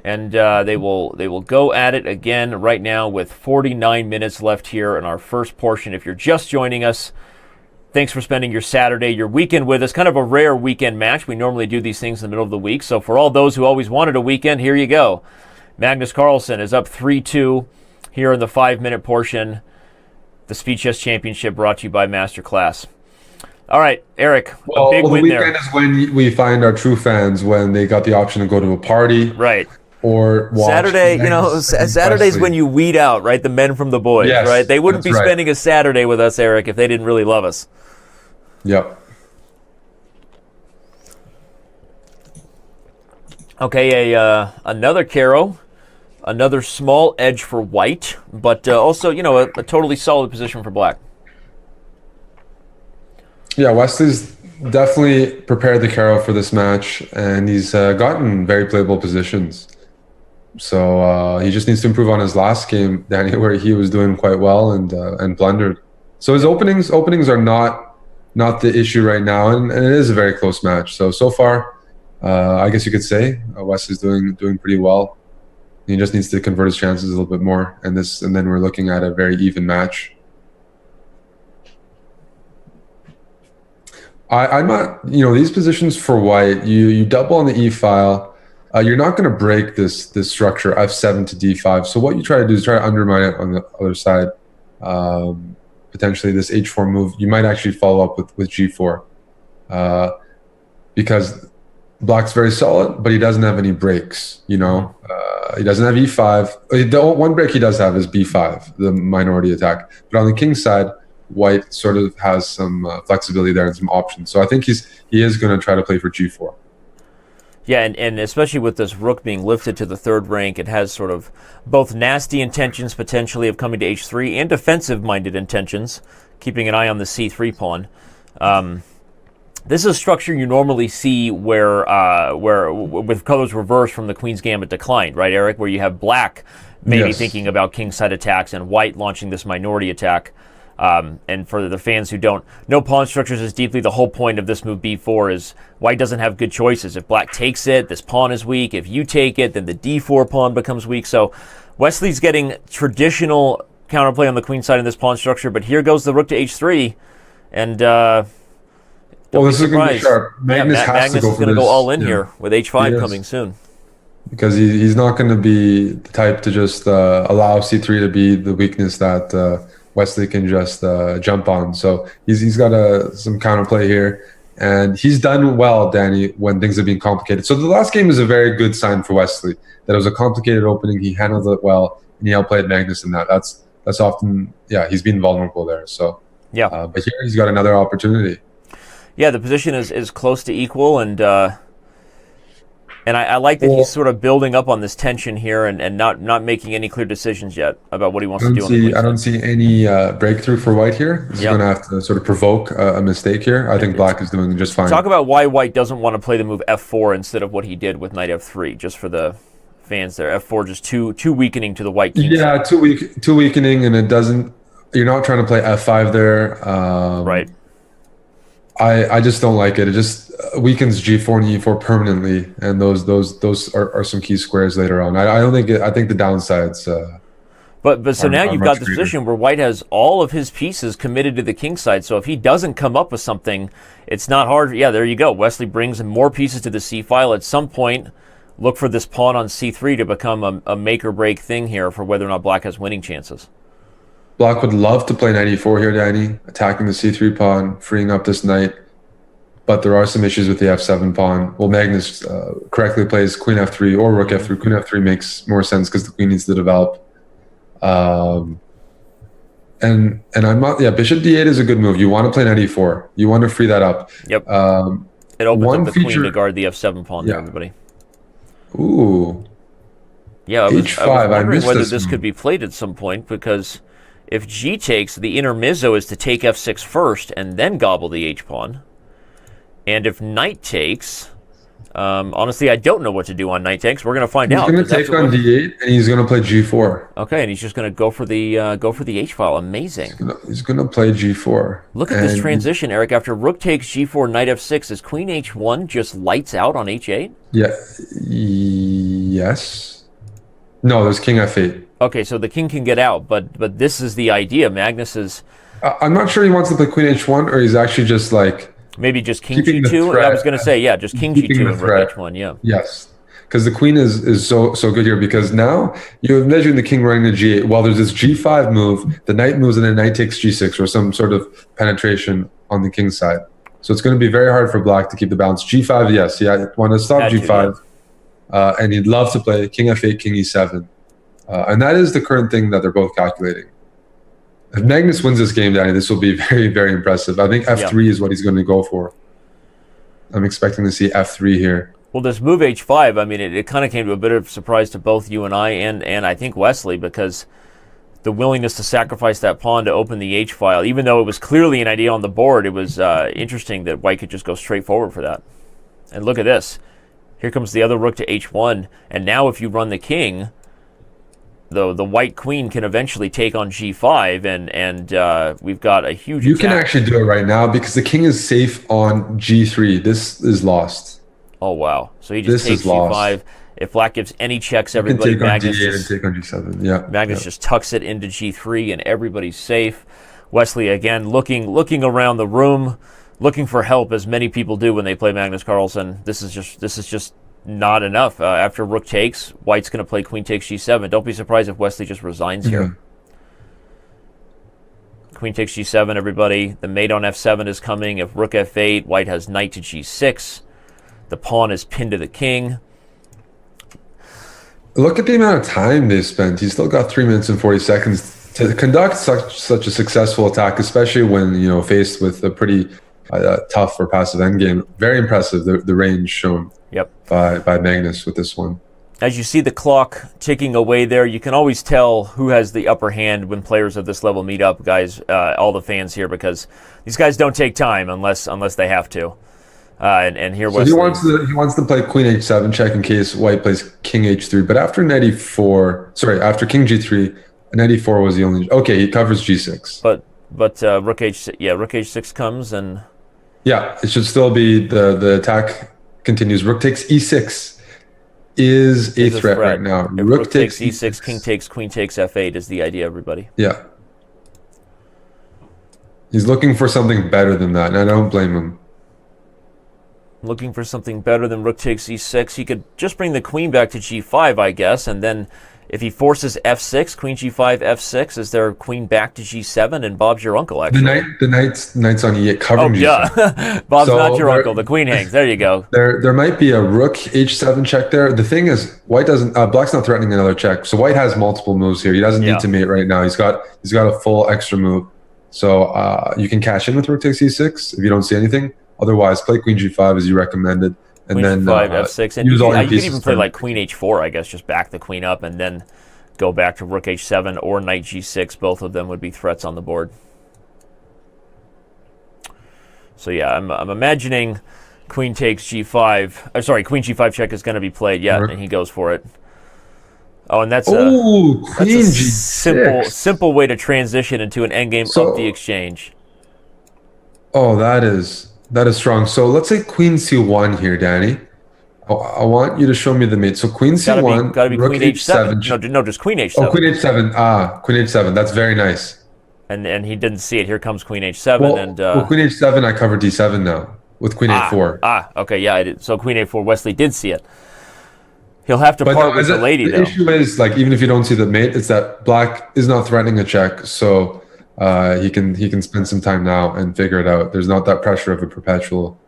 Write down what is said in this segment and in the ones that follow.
And they will go at it again right now with 49 minutes left here in our first portion. If you're just joining us, thanks for spending your Saturday, your weekend with us. Kind of a rare weekend match. We normally do these things in the middle of the week. So for all those who always wanted a weekend, here you go. Magnus Carlsen is up 3-2 here in the 5-minute portion. The Speed Chess Championship brought to you by Masterclass. All right, Eric, a big win there. The weekend is when we find our true fans, when they got the option to go to a party. Right. Or watch Saturday, Saturday's when you weed out, right, the men from the boys, yes, right? They wouldn't be spending a Saturday with us, Eric, if they didn't really love us. Yep. Okay, another Caro, another small edge for white, but also, a totally solid position for black. Yeah, Wesley's definitely prepared the Caro for this match, and he's gotten very playable positions. So he just needs to improve on his last game, Danny, where he was doing quite well and blundered. So his openings are not the issue right now, and it is a very close match. So far, I guess you could say Wesley's doing pretty well. He just needs to convert his chances a little bit more, and then we're looking at a very even match. I'm not, these positions for white, you double on the E file. You're not going to break this structure F7 to D5. So what you try to do is try to undermine it on the other side. Potentially this H4 move, you might actually follow up with G4, because black's very solid, but he doesn't have any breaks. He doesn't have E5. The one break he does have is B5, the minority attack. But on the king side, white sort of has some flexibility there and some options. So I think he is going to try to play for G4. Yeah, and especially with this rook being lifted to the third rank, it has sort of both nasty intentions potentially of coming to H3 and defensive-minded intentions, keeping an eye on the C3 pawn. This is a structure you normally see where with colors reversed from the Queen's Gambit declined, right, Eric? Where you have black maybe thinking about kingside attacks and white launching this minority attack. And for the fans who don't know pawn structures as deeply, the whole point of this move B4 is white doesn't have good choices. If black takes it, this pawn is weak. If you take it, then the D4 pawn becomes weak. So Wesley's getting traditional counterplay on the queen side in this pawn structure, but here goes the rook to H3, and this is going to be sharp. Magnus is going to go all in here with H5 coming soon. Because he's not going to be the type to just allow C3 to be the weakness that Wesley can just jump on. So he's got some counterplay here, and he's done well, Danny, when things have been complicated. So the last game is a very good sign for Wesley, that it was a complicated opening. He handled it well, and he outplayed Magnus in that. That's often, he's been vulnerable there. So but here he's got another opportunity. Yeah, the position is close to equal, and I like that he's sort of building up on this tension here and not making any clear decisions yet about what he wants to do. I don't see any breakthrough for white here. He's going to have to sort of provoke a mistake here. I think black is doing just fine. Talk about why white doesn't want to play the move F4 instead of what he did with knight F3, just for the fans there. F4 just too weakening to the white king side. Too weakening, and it doesn't. You're not trying to play F5 there. Right. I just don't like it. It just weakens G4 and E4 permanently, and those are some key squares later on. I don't think I think the downsides. But so now you've got the position where white has all of his pieces committed to the king side. So if he doesn't come up with something, it's not hard. Yeah, there you go. Wesley brings more pieces to the C file. At some point, look for this pawn on C3 to become a make or break thing here for whether or not black has winning chances. Black would love to play knight E4 here, Danny, attacking the C3 pawn, freeing up this knight. But there are some issues with the F7 pawn. Well, Magnus correctly plays queen F3 or rook F3. Queen F3 makes more sense because the queen needs to develop. And I'm not. Yeah, bishop D8 is a good move. You want to play knight E4. You want to free that up. Yep. It opens up the queen to guard the F7 pawn there, everybody. Ooh. Yeah, I was H5. wondering whether this could be played at some point, because if G takes, the intermezzo is to take F6 first and then gobble the H pawn. And if knight takes, honestly, I don't know what to do on knight takes. We're going to find out. He's going to take on D8, and he's going to play G4. Okay, and he's just going to go for the H file. Amazing. He's going to play G4. Look at this transition, Eric. After rook takes G4, knight F6, is queen H1 just lights out on H8? Yeah. Yes. No, there's king f8. Okay, so the king can get out, but this is the idea. Magnus is I'm not sure he wants to play queen h1 or he's actually just like maybe just king keeping the g2. I threat. was going to say, yeah, just king Keeping g2 the and rook threat. h1. Yeah. Yes, because the queen is so good here because now you imagine the king running to g8. Well, there's this g5 move, the knight moves, and then knight takes g6 or some sort of penetration on the king's side. So it's going to be very hard for black to keep the balance. G5, yes, yeah, want to stop g5, and he'd love to play king f8, king e7, and that is the current thing that they're both calculating. If Magnus wins this game, Danny, this will be very, very impressive. I think f3 is what he's going to go for. I'm expecting to see f3 here. Well, this move h5, I mean, it kind of came to a bit of surprise to both you and I think Wesley, because the willingness to sacrifice that pawn to open the h file, even though it was clearly an idea on the board, it was interesting that white could just go straight forward for that. And look at this. Here comes the other rook to h1, and now if you run the king, the white queen can eventually take on g5, and we've got a huge You attack. can actually do it right now because the king is safe on g3. This is lost. Oh, wow. So he just takes g5. Lost. If black gives any checks, everybody, take on Magnus d8 just, and take on g7. Yeah. Magnus just tucks it into g3, and everybody's safe. Wesley, again, looking around the room, looking for help, as many people do when they play Magnus Carlsen. This is just not enough. After rook takes, white's going to play queen takes g7. Don't be surprised if Wesley just resigns here. Queen takes g7, everybody. The mate on f7 is coming. If rook f8, white has knight to g6. The pawn is pinned to the king. Look at the amount of time they spent. He's still got 3 minutes and 40 seconds to conduct such a successful attack, especially when faced with a pretty tough or passive endgame. Very impressive, the range shown by Magnus with this one. As you see the clock ticking away there, you can always tell who has the upper hand when players of this level meet up, guys, all the fans here, because these guys don't take time unless they have to. And here so Wesley, he wants to play queen h7 check in case white plays king h3. But after knight e4, after king g3, knight e4 was the only. Okay, he covers g6. But rook h6 comes, and it should still be the attack continues. Rook takes e6 is a threat right now. Rook takes e6, king takes, queen takes f8 is the idea, everybody. Yeah. He's looking for something better than that, and I don't blame him. Looking for something better than rook takes e6. He could just bring the queen back to g5, I guess, and then if he forces f6, queen g5, f6, is there queen back to g7, and Bob's your uncle, actually. The knight's on e8 covering g7. Yeah. Bob's not your uncle. The queen hangs. There you go. There might be a rook h7 check there. The thing is, white doesn't. Black's not threatening another check, so white has multiple moves here. He doesn't need to mate right now. He's got a full extra move, so you can cash in with rook takes e6 if you don't see anything. Otherwise, play queen g5 as you recommended, and queen then g5, f6, and use all your you could pieces. even play like queen h4, I guess, just back the queen up, and then go back to rook h7 or knight g6. Both of them would be threats on the board. So yeah, I'm imagining queen takes g5. Sorry, queen g5 check is going to be played. Yeah, and he goes for it. Oh, and that's queen g6. Simple way to transition into an endgame up the exchange. Oh, that is strong. So let's say queen c1 here, Danny. I want you to show me the mate. So queen c1, gotta be rook queen h7. No, just queen h7. Oh, queen h7. Queen h7. That's very nice. And he didn't see it. Here comes queen h7. Well, queen h7, I cover d7 now with queen a4. Okay, yeah, I did. So queen a4, Wesley did see it. He'll have to part with the lady, though. The issue is, like, even if you don't see the mate, it's that black is not threatening a check, so he can spend some time now and figure it out. There's not that pressure of a perpetual.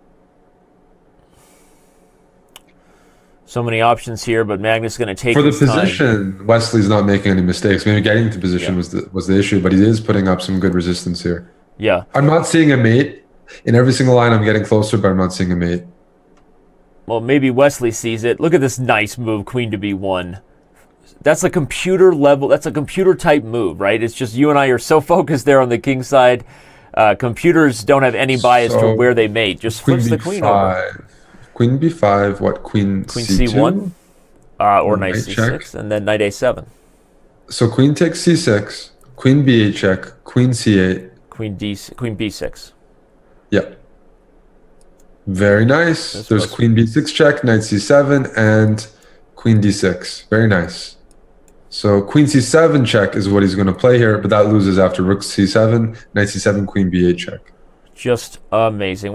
So many options here, but Magnus is going to take for the his time. position. Wesley's not making any mistakes. Maybe getting to position was the issue, but he is putting up some good resistance here. Yeah, I'm not seeing a mate in every single line. I'm getting closer, but I'm not seeing a mate. Well, maybe Wesley sees it. Look at this nice move, queen to b1. That's a computer level. That's a computer type move, right? It's just you and I are so focused there on the king side. Computers don't have any bias to where they mate. Just flips the queen over. Queen b5, what, queen c2? c1? Or knight c6, check. And then knight a7. So queen takes c6, queen b8 check, queen c8. Queen b6. Yeah. Very nice. There's queen b6 check, knight c7, and queen d6. Very nice. So queen c7 check is what he's going to play here, but that loses after rook c7, knight c7, queen b8 check. Just amazing.